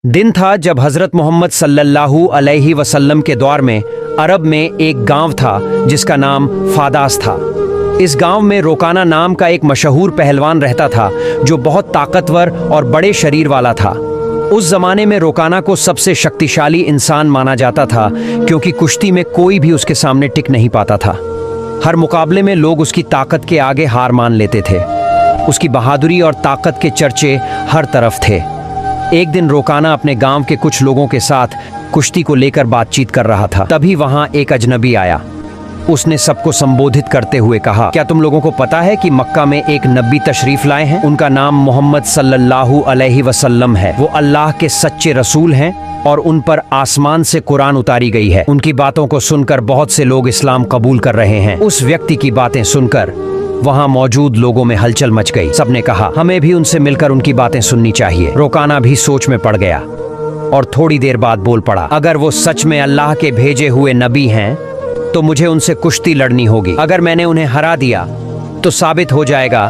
दिन था जब हजरत मोहम्मद सल्लल्लाहु अलैहि वसल्लम के दौर में अरब में एक गांव था जिसका नाम फादास था। इस गांव में रोकाना नाम का एक मशहूर पहलवान रहता था जो बहुत ताकतवर और बड़े शरीर वाला था। उस जमाने में रोकाना को सबसे शक्तिशाली इंसान माना जाता था क्योंकि कुश्ती में कोई भी उसके सामने टिक नहीं पाता था। हर मुकाबले में लोग उसकी ताकत के आगे हार मान लेते थे। उसकी बहादुरी और ताकत के चर्चे हर तरफ थे। एक दिन रोकाना अपने गांव के कुछ लोगों के साथ कुश्ती को लेकर बातचीत कर रहा था। तभी वहां एक अजनबी आया। उसने सबको संबोधित करते हुए कहा, क्या तुम लोगों को पता है कि मक्का में एक नबी तशरीफ लाए हैं? उनका नाम मोहम्मद सल्लल्लाहु अलैहि वसल्लम है। वो अल्लाह के सच्चे रसूल हैं और उन पर आसमान से कुरान उतारी गई है। उनकी बातों को सुनकर बहुत से लोग इस्लाम कबूल कर रहे हैं। उस व्यक्ति की बातें सुनकर वहां मौजूद लोगों में हलचल मच गई। सबने कहा, हमें भी उनसे मिलकर उनकी बातें सुननी चाहिए। रोकाना भी सोच में पड़ गया और थोड़ी देर बाद बोल पड़ा, अगर वो सच में अल्लाह के भेजे हुए नबी हैं तो मुझे उनसे कुश्ती लड़नी होगी। अगर मैंने उन्हें हरा दिया तो साबित हो जाएगा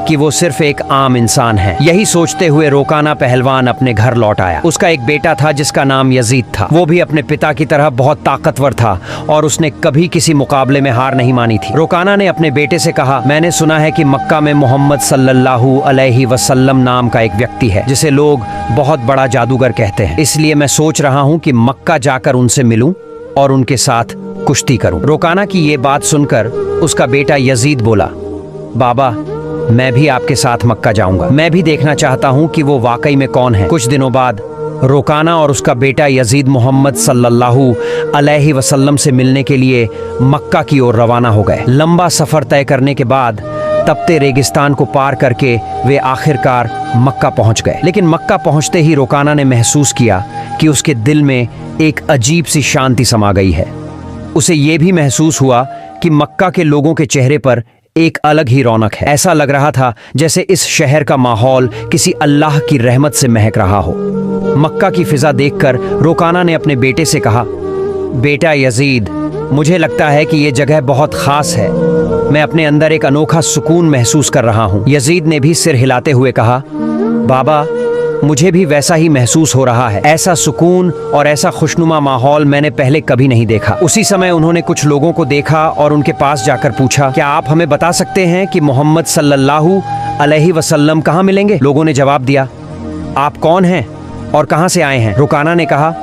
कि वो सिर्फ एक आम इंसान है। यही सोचते हुए रोकाना पहलवान अपने घर लौट आया। उसका एक बेटा था जिसका नाम यजीद था। वो भी अपने पिता की तरह बहुत ताकतवर था और उसने कभी किसी मुकाबले में हार नहीं मानी थी। रोकाना ने अपने बेटे से कहा, मैंने सुना है कि मक्का में मोहम्मद सल्लल्लाहु अलैहि वसल्लम नाम का एक व्यक्ति है जिसे लोग बहुत बड़ा जादूगर कहते हैं। इसलिए मैं सोच रहा हूँ कि मक्का जाकर उनसे मिलूं और उनके साथ कुश्ती करूं। रोकाना की ये बात सुनकर उसका बेटा यजीद बोला, बाबा मैं भी आपके साथ मक्का जाऊंगा। मैं भी देखना चाहता हूं कि वो वाकई में कौन है। कुछ दिनों बाद रोकाना और उसका बेटा यजीद मोहम्मद सल्लल्लाहु अलैहि वसल्लम से मिलने के लिए मक्का की ओर रवाना हो गए। लंबा सफर तय करने के बाद तपते रेगिस्तान को पार करके वे आखिरकार मक्का पहुंच गए। लेकिन मक्का पहुंचते ही रोकाना ने महसूस किया कि उसके दिल में एक अजीब सी शांति समा गई है। उसे ये भी महसूस हुआ कि मक्का के लोगों के चेहरे पर एक अलग ही रौनक है। ऐसा लग रहा था जैसे इस शहर का माहौल किसी अल्लाह की रहमत से महक रहा हो। मक्का की फिजा देखकर रोकाना ने अपने बेटे से कहा, बेटा यजीद, मुझे लगता है कि ये जगह बहुत खास है। मैं अपने अंदर एक अनोखा सुकून महसूस कर रहा हूँ। यजीद ने भी सिर हिलाते हुए कहा, बाबा मुझे भी वैसा ही महसूस हो रहा है। ऐसा सुकून और ऐसा खुशनुमा माहौल मैंने पहले कभी नहीं देखा। उसी समय उन्होंने कुछ लोगों को देखा और उनके पास जाकर पूछा, क्या आप हमें बता सकते हैं कि मोहम्मद सल्लल्लाहु अलैहि वसल्लम कहाँ मिलेंगे? लोगों ने जवाब दिया, आप कौन हैं और कहाँ से आए हैं? रोकाना ने कहा,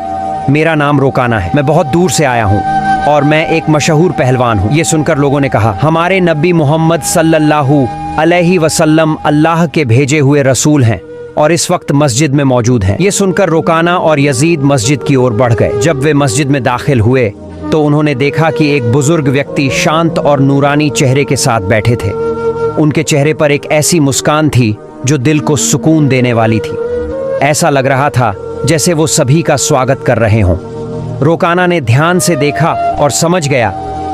मेरा नाम रोकाना है, मैं बहुत दूर से आया हूँ और मैं एक मशहूर पहलवान हूँ। ये सुनकर लोगों ने कहा, हमारे नबी मोहम्मद सल्लल्लाहु अलैहि वसल्लम अल्लाह के भेजे हुए रसूल हैं और इस वक्त मस्जिद में मौजूद हैं। ये सुनकर रोकाना और यजीद मस्जिद की ओर बढ़ गए। जब वे मस्जिद में दाखिल हुए तो उन्होंने देखा कि एक बुजुर्ग व्यक्ति शांत और नूरानी चेहरे के साथ बैठे थे। उनके चेहरे पर एक ऐसी मुस्कान थी जो दिल को सुकून देने वाली थी। ऐसा लग रहा था जैसे वो सभी का स्वागत कर रहे हों। रोकाना ने ध्यान से देखा और समझ गया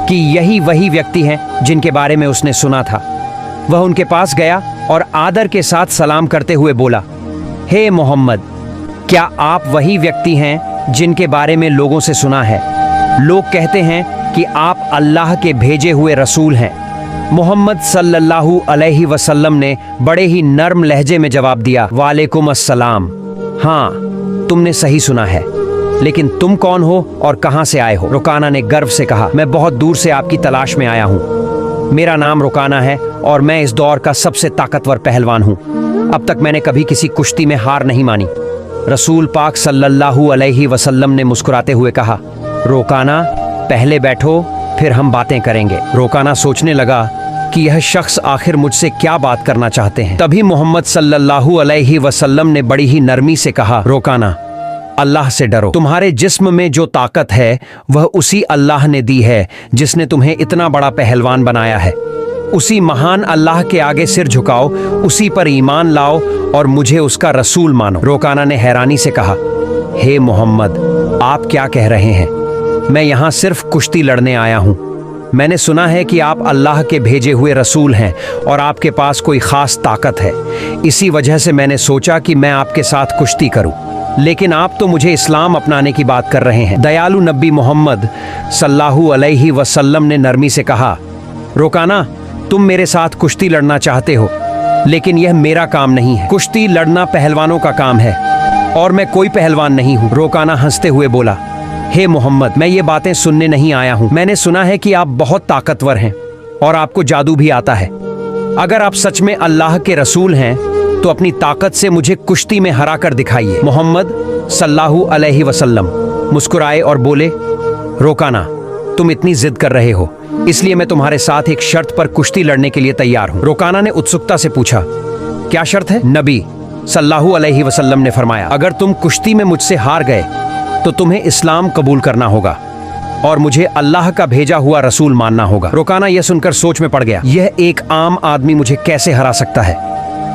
कि यही वही व्यक्ति हैं जिनके बारे में उसने सुना था। वह उनके पास गया और आदर के साथ सलाम करते हुए बोला, हे मोहम्मद, क्या आप वही व्यक्ति हैं जिनके बारे में लोगों से सुना है? लोग कहते हैं कि आप अल्लाह के भेजे हुए रसूल हैं। मोहम्मद सल्लल्लाहु अलैहि वसल्लम ने बड़े ही नर्म लहजे में जवाब दिया, वालेकुम अस्सलाम। हाँ, तुमने सही सुना है, लेकिन तुम कौन हो और कहां से आए हो? रोकाना ने गर्व से कहा, मैं बहुत दूर से आपकी तलाश में आया हूं। मेरा नाम रोकाना है और मैं इस दौर का सबसे ताकतवर पहलवान हूँ। अब तक मैंने कभी किसी कुश्ती में हार नहीं मानी। रसूल पाक सल्लल्लाहु अलैहि वसल्लम ने मुस्कुराते हुए कहा, रोकाना पहले बैठो, फिर हम बातें करेंगे। रोकाना सोचने लगा कि यह शख्स आखिर मुझसे क्या बात करना चाहते हैं। तभी मोहम्मद सल्लल्लाहु अलैहि वसल्लम ने बड़ी ही नरमी से कहा, रोकाना अल्लाह से डरो। तुम्हारे जिस्म में जो ताकत है वह उसी अल्लाह ने दी है जिसने तुम्हें इतना बड़ा पहलवान बनाया है। उसी महान अल्लाह के आगे सिर झुकाओ, उसी पर ईमान लाओ और मुझे उसका रसूल मानो। रोकाना ने हैरानी से कहा, हे मोहम्मद, आप क्या कह रहे हैं? मैं यहाँ सिर्फ कुश्ती लड़ने आया हूँ। मैंने सुना है कि आप अल्लाह के भेजे हुए रसूल हैं और आपके पास कोई खास ताकत है। इसी वजह से मैंने सोचा कि मैं आपके साथ कुश्ती करूँ। लेकिन आप तो मुझे इस्लाम अपनाने की बात कर रहे हैं। दयालु नबी मोहम्मद सल्लल्लाहु अलैहि वसल्लम ने नरमी से कहा, रोकाना, तुम मेरे साथ कुश्ती लड़ना चाहते हो, लेकिन यह मेरा काम नहीं है। कुश्ती लड़ना पहलवानों का काम है। और मैं कोई पहलवान नहीं हूँ। रोकाना हंसते हुए बोला, हे मोहम्मद, मैं ये बातें सुनने नहीं आया हूँ। मैंने सुना है कि आप बहुत ताकतवर हैं और आपको जादू भी आता है। अगर आप सच में अल्लाह के रसूल हैं तो अपनी ताकत से मुझे कुश्ती में हरा कर दिखाइए। मोहम्मद सल्लल्लाहु अलैहि वसल्लम मुस्कुराए और बोले, रोकाना, तुम इतनी जिद कर रहे हो, इसलिए मैं तुम्हारे साथ एक शर्त पर कुश्ती लड़ने के लिए तैयार हूँ। रोकाना ने उत्सुकता से पूछा, क्या शर्त है? नबी सल्लल्लाहु अलैहि वसल्लम ने फरमाया, अगर तुम कुश्ती में मुझसे हार गए तो तुम्हें इस्लाम कबूल करना होगा और मुझे अल्लाह का भेजा हुआ रसूल मानना होगा। रोकाना यह सुनकर सोच में पड़ गया, यह एक आम आदमी मुझे कैसे हरा सकता है?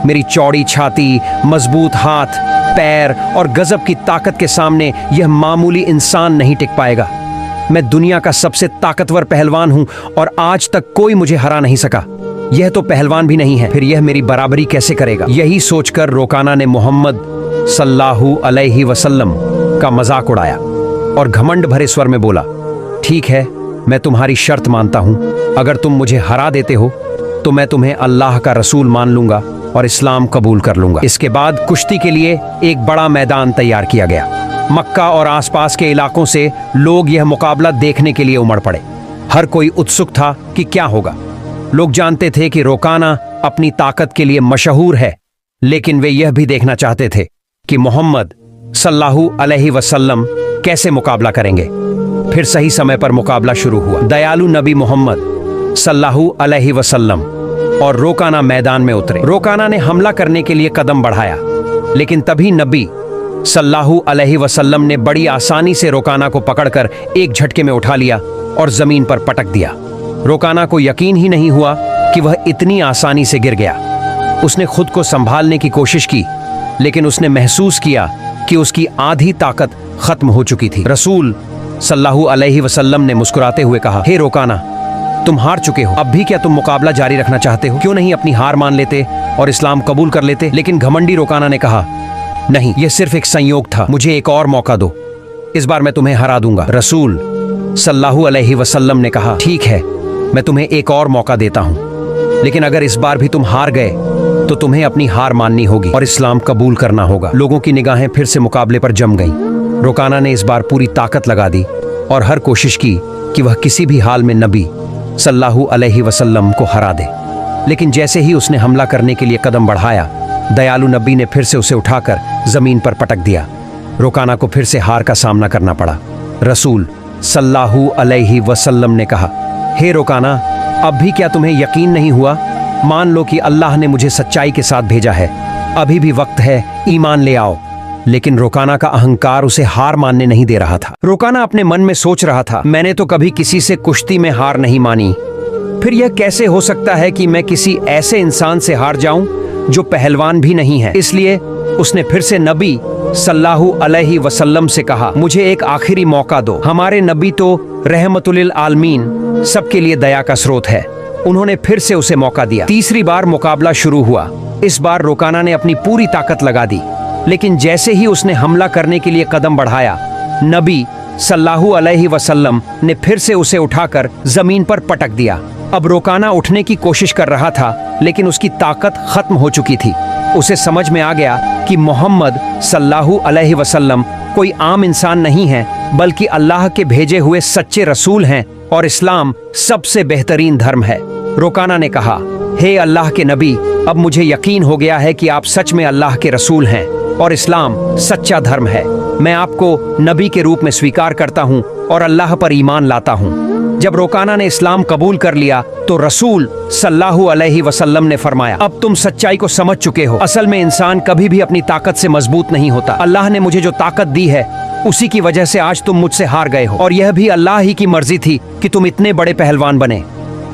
मेरी चौड़ी छाती, मजबूत हाथ पैर और गजब की ताकत के सामने यह मामूली इंसान नहीं टिक पाएगा। मैं दुनिया का सबसे ताकतवर पहलवान हूं और आज तक कोई मुझे हरा नहीं सका। यह तो पहलवान भी नहीं है, फिर यह मेरी बराबरी कैसे करेगा? यही सोचकर रोकाना ने मोहम्मद सल्लल्लाहु अलैहि वसल्लम का मजाक उड़ाया और घमंड भरे स्वर में बोला, ठीक है, मैं तुम्हारी शर्त मानता हूं। अगर तुम मुझे हरा देते हो तो मैं तुम्हें अल्लाह का रसूल मान लूंगा और इस्लाम कबूल कर लूंगा। इसके बाद कुश्ती के लिए एक बड़ा मैदान तैयार किया गया। मक्का और आसपास के इलाकों से लोग यह मुकाबला देखने के लिए उमड़ पड़े। हर कोई उत्सुक था कि क्या होगा। लोग जानते थे कि रोकाना अपनी ताकत के लिए मशहूर है, लेकिन वे यह भी देखना चाहते थे कि मोहम्मद सल्लल्लाहु अलैहि वसल्लम कैसे मुकाबला करेंगे। फिर सही समय पर मुकाबला शुरू हुआ। दयालु नबी मोहम्मद सल्लल्लाहु अलैहि वसल्लम और रोकाना मैदान में उतरे। रोकाना ने हमला करने के लिए कदम बढ़ाया, लेकिन तभी नबी सल्लल्लाहु अलैहि वसल्लम ने बड़ी आसानी से रोकाना को पकड़कर एक झटके में उठा लिया और जमीन पर पटक दिया। रोकाना को यकीन ही नहीं हुआ कि वह इतनी आसानी से गिर गया। उसने खुद को संभालने की कोशिश की, लेकिन उसने महसूस किया कि उसकी आधी ताकत खत्म हो चुकी थी। रसूल सल्लल्लाहु अलैहि वसल्लम ने मुस्कुराते हुए कहा, हे रोकाना, तुम हार चुके हो। अब भी क्या तुम मुकाबला जारी रखना चाहते हो? क्यों नहीं अपनी हार मान लेते और इस्लाम कबूल कर लेते? लेकिन घमंडी रोकाना ने कहा, नहीं, यह सिर्फ एक संयोग था, मुझे एक और मौका दो, इस बार मैं तुम्हें हरा दूंगा। रसूल सल्लल्लाहु अलैहि वसल्लम ने कहा, ठीक है, मैं तुम्हें एक और मौका देता हूं, लेकिन अगर इस बार भी तुम हार गए तो तुम्हें अपनी हार माननी होगी और इस्लाम कबूल करना होगा। लोगों की निगाहें फिर से मुकाबले पर जम गईं। रोकाना ने इस बार पूरी ताकत लगा दी और हर कोशिश की कि वह किसी भी हाल में नबी सल्लल्लाहु अलैहि वसल्लम को हरा दे। लेकिन जैसे ही उसने हमला करने के लिए कदम बढ़ाया, दयालु नबी ने फिर से उसे उठाकर जमीन पर पटक दिया। रोकाना को फिर से हार का सामना करना पड़ा। रसूल सल्लल्लाहु अलैहि वसल्लम ने कहा, हे रोकाना, अब भी क्या तुम्हें यकीन नहीं हुआ? मान लो कि अल्लाह ने मुझे सच्चाई के साथ भेजा है, अभी भी वक्त है, ईमान ले आओ। लेकिन रोकाना का अहंकार उसे हार मानने नहीं दे रहा था। रोकाना अपने मन में सोच रहा था, मैंने तो कभी किसी से कुश्ती में हार नहीं मानी, फिर यह कैसे हो सकता है कि मैं किसी ऐसे इंसान से हार जाऊं जो पहलवान भी नहीं है। इसलिए उसने फिर से नबी सल्लल्लाहु अलैहि वसल्लम से कहा, मुझे एक आखिरी मौका दो। हमारे नबी तो रहमतुल आलमीन, सबके लिए दया का स्रोत है। उन्होंने फिर से उसे मौका दिया। तीसरी बार मुकाबला शुरू हुआ। इस बार रोकाना ने अपनी पूरी ताकत लगा दी, लेकिन जैसे ही उसने हमला करने के लिए कदम बढ़ाया, नबी सल्लल्लाहु अलैहि वसल्लम ने फिर से उसे उठाकर जमीन पर पटक दिया। अब रोकाना उठने की कोशिश कर रहा था, लेकिन उसकी ताकत खत्म हो चुकी थी। उसे समझ में आ गया कि मोहम्मद सल्लल्लाहु अलैहि वसल्लम कोई आम इंसान नहीं है, बल्कि अल्लाह के भेजे हुए सच्चे रसूल हैं और इस्लाम सबसे बेहतरीन धर्म है। रोकाना ने कहा, हे अल्लाह के नबी, अब मुझे यकीन हो गया है कि आप सच में अल्लाह के रसूल हैं और इस्लाम सच्चा धर्म है। मैं आपको नबी के रूप में स्वीकार करता हूँ और अल्लाह पर ईमान लाता हूँ। जब रोकाना ने इस्लाम कबूल कर लिया तो रसूल सल्लल्लाहु अलैहि वसल्लम ने फरमाया, अब तुम सच्चाई को समझ चुके हो। असल में इंसान कभी भी अपनी ताकत से मजबूत नहीं होता। अल्लाह ने मुझे जो ताकत दी है, उसी की वजह से आज तुम मुझसे हार गए हो, और यह भी अल्लाह ही की मर्जी थी कि तुम इतने बड़े पहलवान बने।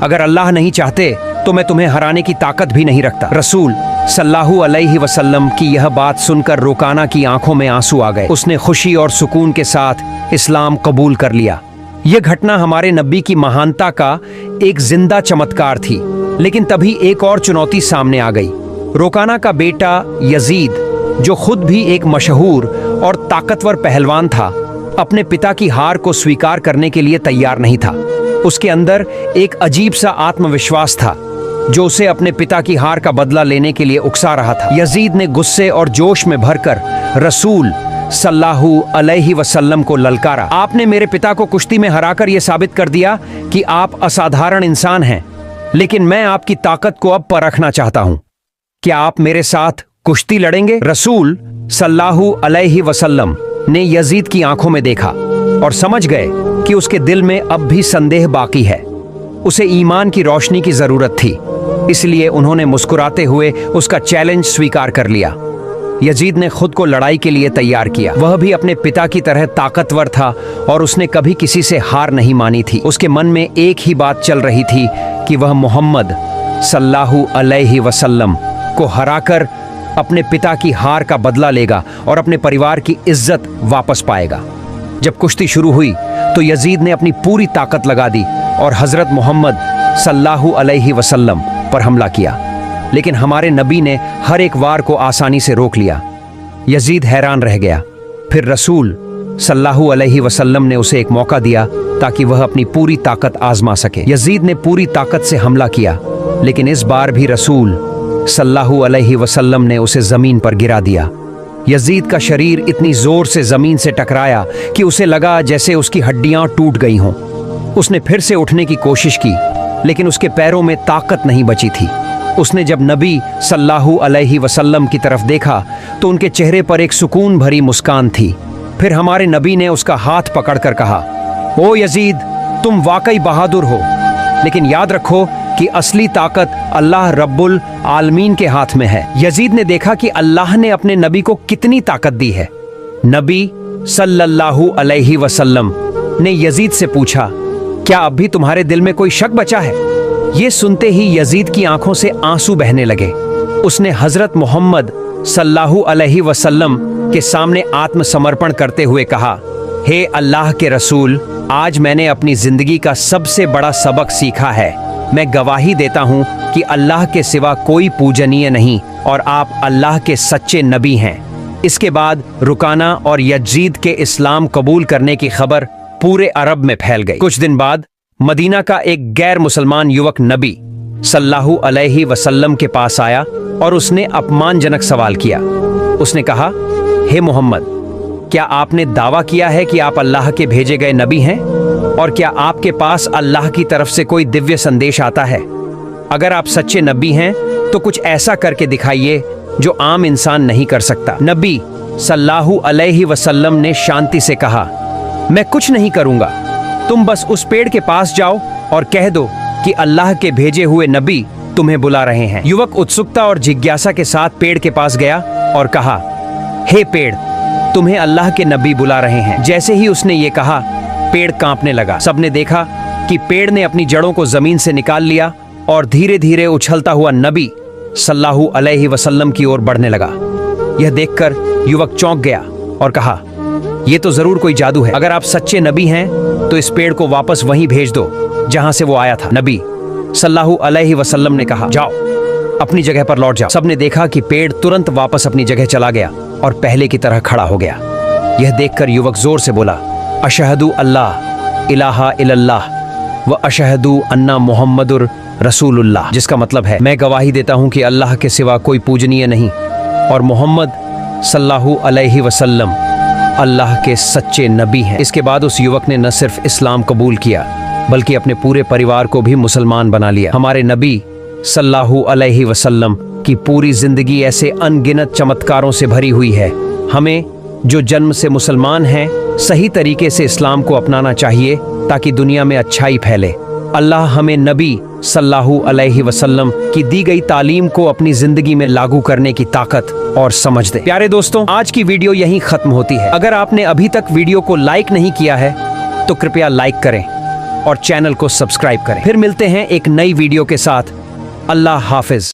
अगर अल्लाह नहीं चाहते तो मैं तुम्हें हराने की ताकत भी नहीं रखता। रसूल सल्लल्लाहु अलैहि वसल्लम की यह बात सुनकर रोकाना की आंखों में आंसू आ गए। उसने खुशी और सुकून के साथ इस्लाम कबूल कर लिया। यह घटना हमारे नबी की महानता का एक जिंदा चमत्कार थी। लेकिन तभी एक और चुनौती सामने आ गई। रोकाना का बेटा यजीद, जो खुद भी एक मशहूर और ताकतवर पहलवान था, अपने पिता की हार को स्वीकार करने के लिए तैयार नहीं था। उसके अंदर एक अजीब सा आत्मविश्वास था जो उसे अपने पिता की हार का बदला लेने के लिए उकसा रहा था। यजीद ने गुस्से और जोश में भरकर रसूल सल्लल्लाहु अलैहि वसल्लम को ललकारा। आपने मेरे पिता को कुश्ती में हराकर यह साबित कर दिया कि आप असाधारण इंसान हैं, लेकिन मैं आपकी ताकत को अब परखना चाहता हूं। क्या आप मेरे साथ कुश्ती लड़ेंगे? रसूल सल्लल्लाहु अलैहि वसल्लम ने यजीद की आंखों में देखा और समझ गए कि उसके दिल में अब भी संदेह बाकी है। उसे ईमान की रोशनी की जरूरत थी, इसलिए उन्होंने मुस्कुराते हुए उसका चैलेंज स्वीकार कर लिया। यजीद ने खुद को लड़ाई के लिए तैयार किया। वह भी अपने पिता की तरह ताकतवर था और उसने कभी किसी से हार नहीं मानी थी। उसके मन में एक ही बात चल रही थी कि वह मोहम्मद सल्लल्लाहु अलैहि वसल्लम को हराकर अपने पिता की हार का बदला लेगा और अपने परिवार की इज्जत वापस पाएगा। जब कुश्ती शुरू हुई तो यजीद ने अपनी पूरी ताकत लगा दी और हजरत मोहम्मद सल्लल्लाहु अलैहि वसल्लम पर हमला किया, लेकिन हमारे नबी ने हर एक वार को आसानी से रोक लिया। यजीद हैरान रह गया। फिर रसूल सल्लल्लाहु अलैहि वसल्लम ने उसे एक मौका दिया ताकि वह अपनी पूरी ताकत आजमा सके। यजीद ने पूरी ताकत से हमला किया, लेकिन इस बार भी रसूल सल्लल्लाहु अलैहि वसल्लम ने उसे जमीन पर गिरा दिया। यजीद का शरीर इतनी जोर से जमीन से टकराया कि उसे लगा जैसे उसकी हड्डियां टूट गई हों। उसने फिर से उठने की कोशिश की, लेकिन उसके पैरों में ताकत नहीं बची थी। उसने जब नबी सल्लल्लाहु अलैहि वसल्लम की तरफ देखा तो उनके चेहरे पर एक सुकून भरी मुस्कान थी। फिर हमारे नबी ने उसका हाथ पकड़कर कहा, ओ यजीद, तुम वाकई बहादुर हो, लेकिन याद रखो कि असली ताकत अल्लाह रब्बुल आलमीन के हाथ में है। यजीद ने देखा कि अल्लाह ने अपने नबी को कितनी ताकत दी है। नबी सल्लल्लाहु अलैहि वसल्लम ने यजीद से पूछा, क्या अब भी तुम्हारे दिल में कोई शक बचा है? ये सुनते ही यजीद की आंखों से आंसू बहने लगे। उसने हजरत मोहम्मद सल्लल्लाहु अलैहि वसल्लम के सामने आत्मसमर्पण करते हुए कहा, हे अल्लाह के रसूल, आज मैंने अपनी जिंदगी का सबसे बड़ा सबक सीखा है। मैं गवाही देता हूँ कि अल्लाह के सिवा कोई पूजनीय नहीं और आप अल्लाह के सच्चे नबी हैं। इसके बाद रुकाना और यजीद के इस्लाम कबूल करने की खबर पूरे अरब में फैल गई। कुछ दिन बाद मदीना का एक गैर मुसलमान युवक नबी सल्लल्लाहु अलैहि वसल्लम के पास आया और उसने अपमानजनक सवाल किया। उसने कहा, हे मोहम्मद, क्या आपने दावा किया है कि आप अल्लाह के भेजे गए नबी हैं? और क्या आपके पास अल्लाह की तरफ से कोई दिव्य संदेश आता है? अगर आप सच्चे नबी हैं तो कुछ ऐसा करके दिखाइए जो आम इंसान नहीं कर सकता। नबी सल्लल्लाहु अलैहि वसल्लम ने शांति से कहा, मैं कुछ नहीं करूंगा, तुम बस उस पेड़ के पास जाओ और कह दो कि अल्लाह के भेजे हुए नबी तुम्हें बुला रहे हैं। युवक उत्सुकता और जिज्ञासा के साथ पेड़ के पास गया और कहा, हे पेड़, तुम्हें अल्लाह के नबी बुला रहे हैं। जैसे ही उसने ये कहा, पेड़ कांपने लगा। सबने देखा कि पेड़ ने अपनी जड़ों को जमीन से निकाल लिया और धीरे धीरे उछलता हुआ नबी सल्लल्लाहु अलैहि वसल्लम की ओर बढ़ने लगा। यह देखकर युवक चौंक गया और कहा, यह तो जरूर कोई जादू है। अगर आप सच्चे नबी हैं तो इस पेड़ को वापस वहीं भेज दो जहां से वो आया था। नबी सल्लल्लाहु अलैहि वसल्लम ने कहा, जाओ, अपनी जगह पर लौट जाओ। सबने देखा कि पेड़ तुरंत वापस अपनी जगह चला गया और पहले की तरह खड़ा हो गया। यह देखकर युवक जोर से बोला, अशहदु अल्लाह इलाहा इल्लल्लाह व अशहदु अन्ना मुहम्मदुर रसूलुल्लाह, जिसका मतलब है, मैं गवाही देता हूं कि अल्लाह के सिवा कोई पूजनीय नहीं और मोहम्मद सल्लल्लाहु अलैहि वसल्लम अल्लाह के सच्चे नबी हैं। इसके बाद उस युवक ने न सिर्फ इस्लाम कबूल किया बल्कि अपने पूरे परिवार को भी मुसलमान बना लिया। हमारे नबी सल्लल्लाहु अलैहि वसल्लम की पूरी जिंदगी ऐसे अनगिनत चमत्कारों से भरी हुई है। हमें जो जन्म से मुसलमान हैं सही तरीके से इस्लाम को अपनाना चाहिए ताकि दुनिया में अच्छाई फैले। अल्लाह हमें नबी सल्लल्लाहु अलैहि वसल्लम की दी गई तालीम को अपनी जिंदगी में लागू करने की ताकत और समझ दे। प्यारे दोस्तों, आज की वीडियो यहीं खत्म होती है। अगर आपने अभी तक वीडियो को लाइक नहीं किया है तो कृपया लाइक करें और चैनल को सब्सक्राइब करें। फिर मिलते हैं एक नई वीडियो के साथ। अल्लाह हाफिज।